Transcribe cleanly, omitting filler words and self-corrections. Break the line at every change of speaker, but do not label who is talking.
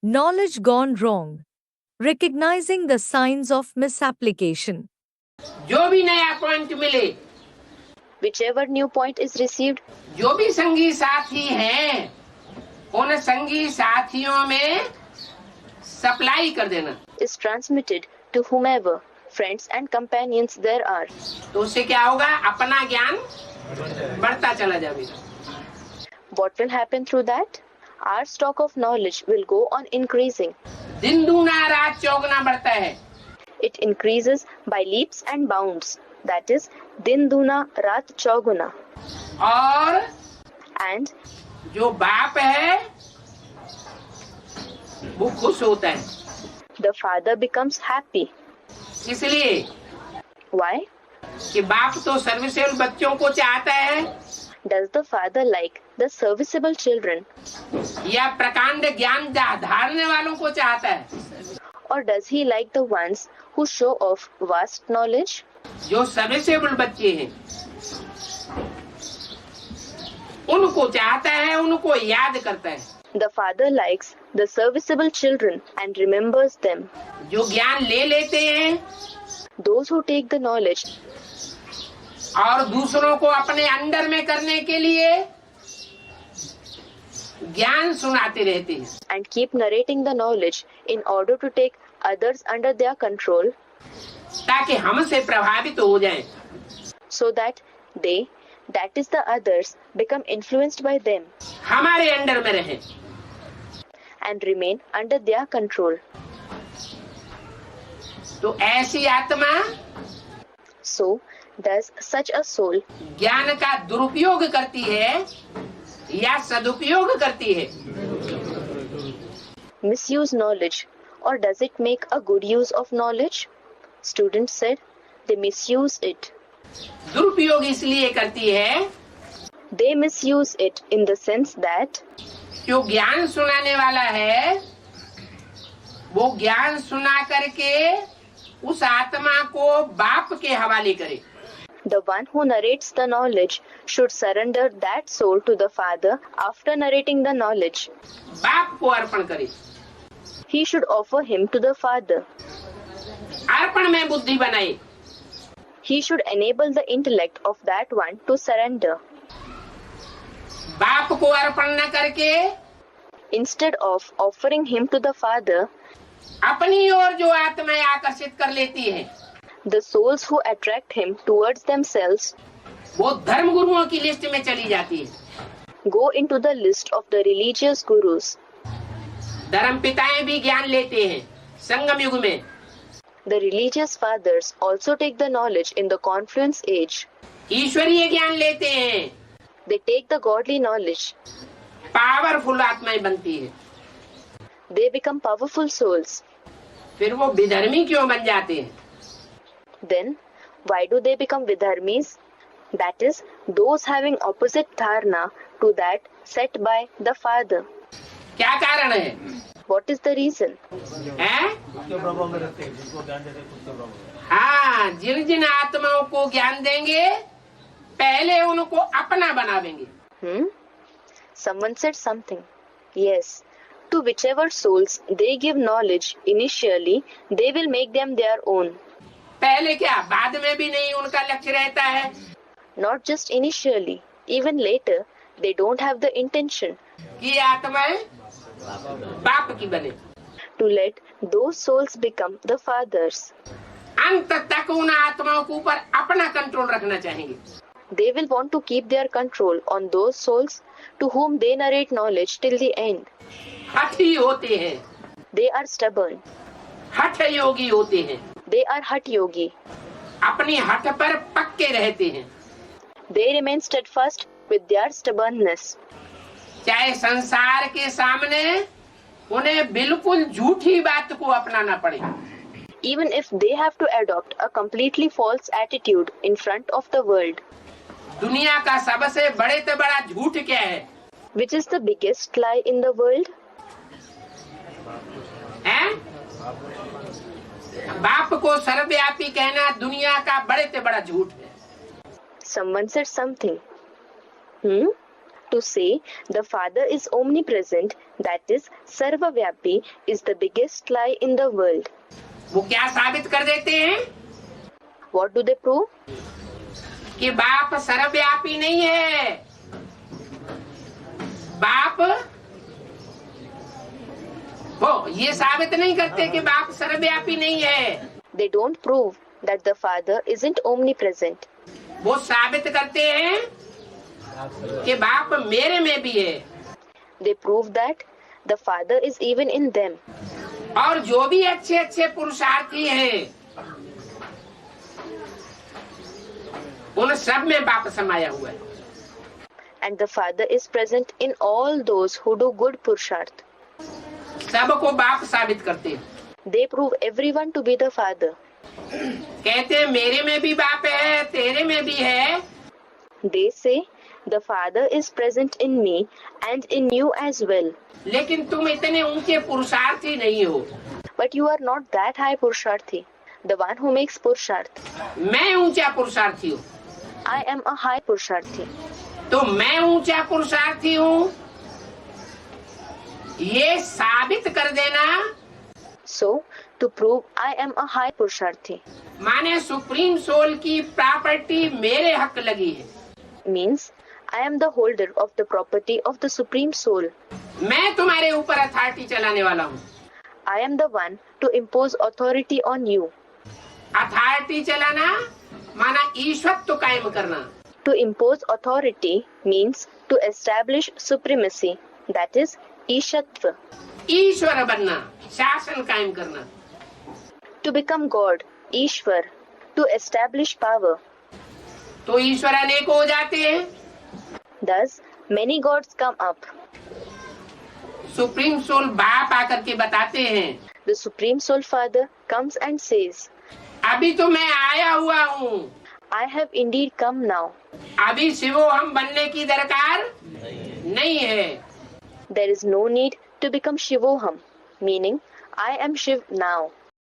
Knowledge gone wrong. Recognizing the signs of misapplication.
जो भी नया पॉइंट मिले,
Whichever new point is received,
जो भी संगी साथी हैं, उन संगी साथियों में सप्लाई कर देना।
is transmitted to whomever friends and companions there are.
तो उससे क्या होगा? अपना ज्ञान बढ़ता चला जाएगा।
What will happen through that? Our stock of knowledge will go on increasing.
दिन दूना रात चौगुना बढ़ता है।
It increases by leaps and bounds. That is, din duna raat chauguna.
और
And
जो बाप है वो खुश होता है।
the father becomes happy.
इसलिए
Why?
कि बाप तो सर्विसेबल बच्चों को चाहता है,
Does the father like the serviceable children,
या प्रकांड ज्ञान धारने वालों को चाहता है?
or does he like the ones who show off vast knowledge?
जो सर्विसेबल बच्चे हैं उनको चाहता है, उनको याद करता है।
The father likes the serviceable children and remembers them.
जो ज्ञान ले लेते हैं
Those who take the knowledge
और दूसरों को अपने अंडर में करने के लिए ज्ञान सुनाते रहते हैं,
and keep narrating the knowledge in order to take others under their control,
ताकि हमसे प्रभावित हो जाएं।
so that they, that is the others, become influenced by them
हमारे अंडर में रहें।
and remain under their control.
तो ऐसी आत्मा
So does such a soul
ज्ञान का दुरुपयोग करती है या सदुपयोग करती है?
misuse knowledge, or does it make a good use of knowledge? Students said they misuse it.
दुरुपयोग इसलिए करती है
They misuse it in the sense that
जो ज्ञान सुनाने वाला है वो ज्ञान सुना करके उस आत्मा को बाप के हवाले करे।
the one who narrates the knowledge should surrender that soul to the father after narrating the knowledge.
बाप को अर्पण करे।
He should offer him to the father.
अर्पण में बुद्धि बनाए।
He should enable the intellect of that one to surrender.
बाप को अर्पण न करके
Instead of offering him to the father,
अपनी ओर जो आत्माएं आकर्षित कर लेती है
the souls who attract him towards themselves
वो धर्म गुरुओं की लिस्ट में चली जाती है।
go into the list of the religious gurus.
धर्म पिताएं भी ज्ञान लेते हैं संगम युग में।
The religious fathers also take the knowledge in the confluence age.
ईश्वरीय ज्ञान लेते हैं,
They take the godly knowledge.
Powerful आत्माएं बनती है।
They become powerful souls.
फिर वो विधर्मी क्यों बन जाते हैं?
Then, why do they become vidharmis? That is, those having opposite dharana to that set by the father.
क्या कारण है?
What is the reason?
हैं? हाँ, जिन जिन आत्माओं को ज्ञान देंगे पहले उनको अपना बनावेंगे।
Someone said something. Yes. To whichever souls they give knowledge initially, they will make them their own.
पहले क्या, बाद में भी नहीं उनका लक्ष्य रहता है।
Not just initially, even later, they don't have the intention
कि आत्माएं बाप की बने।
to let those souls become the fathers.
अंत तक उन आत्माओं के ऊपर अपना कंट्रोल रखना चाहेंगे।
They will want to keep their control on those souls to whom they narrate knowledge till the end.
हठी होते हैं,
They are stubborn.
हठ योगी होते हैं,
They are hut yogi.
अपनी हठ पर पक्के रहते हैं।
They remain steadfast with their stubbornness.
चाहे संसार के सामने उन्हें बिल्कुल झूठी बात को अपनाना पड़े।
Even if they have to adopt a completely false attitude in front of the world.
दुनिया का सबसे बड़े से बड़ा झूठ क्या है?
Which is the biggest lie in the world?
हैं? बाप को सर्वव्यापी कहना दुनिया का बड़े से बड़ा झूठ है।
Someone said something. to say the Father is omnipresent, that is Sarvavyapi, is the biggest lie in the world.
वो क्या साबित कर देते हैं?
What do they prove?
कि बाप सर्वव्यापी नहीं है। बाप वो ये साबित नहीं करते कि बाप सर्वव्यापी नहीं है।
They don't prove that the Father isn't omnipresent.
वो साबित करते हैं कि बाप मेरे में भी है।
They prove that the Father is even in them.
और जो भी अच्छे अच्छे पुरुषार्थी हैं उन सब में बाप समाया हुआ है।
And the Father is present in all those who do good Purusharth.
सबको बाप साबित करते हैं।
They prove everyone to be the Father.
कहते हैं मेरे में भी बाप है, तेरे में भी है।
They say the Father is present in me and in you as well.
लेकिन तुम इतने ऊंचे पुरुषार्थी नहीं हो।
But you are not that high Purusharthi, the one who makes Purusharth.
मैं ऊंचा पुरुषार्थी हूँ।
I am a high Purusharthi.
तो मैं ऊंचा पुरुषार्थी हूँ ये साबित कर देना
So, to prove I am a high Purusharthi
माने सुप्रीम सोल की प्रॉपर्टी मेरे हक लगी है।
means I am the holder of the property of the Supreme Soul.
मैं तुम्हारे ऊपर अथॉरिटी चलाने वाला हूँ।
I am the one to impose authority on you.
Authority चलाना माना ईश्वरत्व कायम करना।
To impose authority means to establish supremacy, that is Ishatva.
ईश्वर बनना, शासन कायम करना।
To become God, Ishwar, to establish power.
तो ईश्वर अनेक हो जाते हैं।
Thus, many gods come up.
Supreme soul बाप आकर के बताते हैं
The Supreme Soul Father comes and says,
अभी तो मैं आया हुआ हूँ।
I have indeed come now.
अभी शिवो हम बनने की दरकार नहीं है।
There is no need to become Shivoham, meaning I am Shiv now.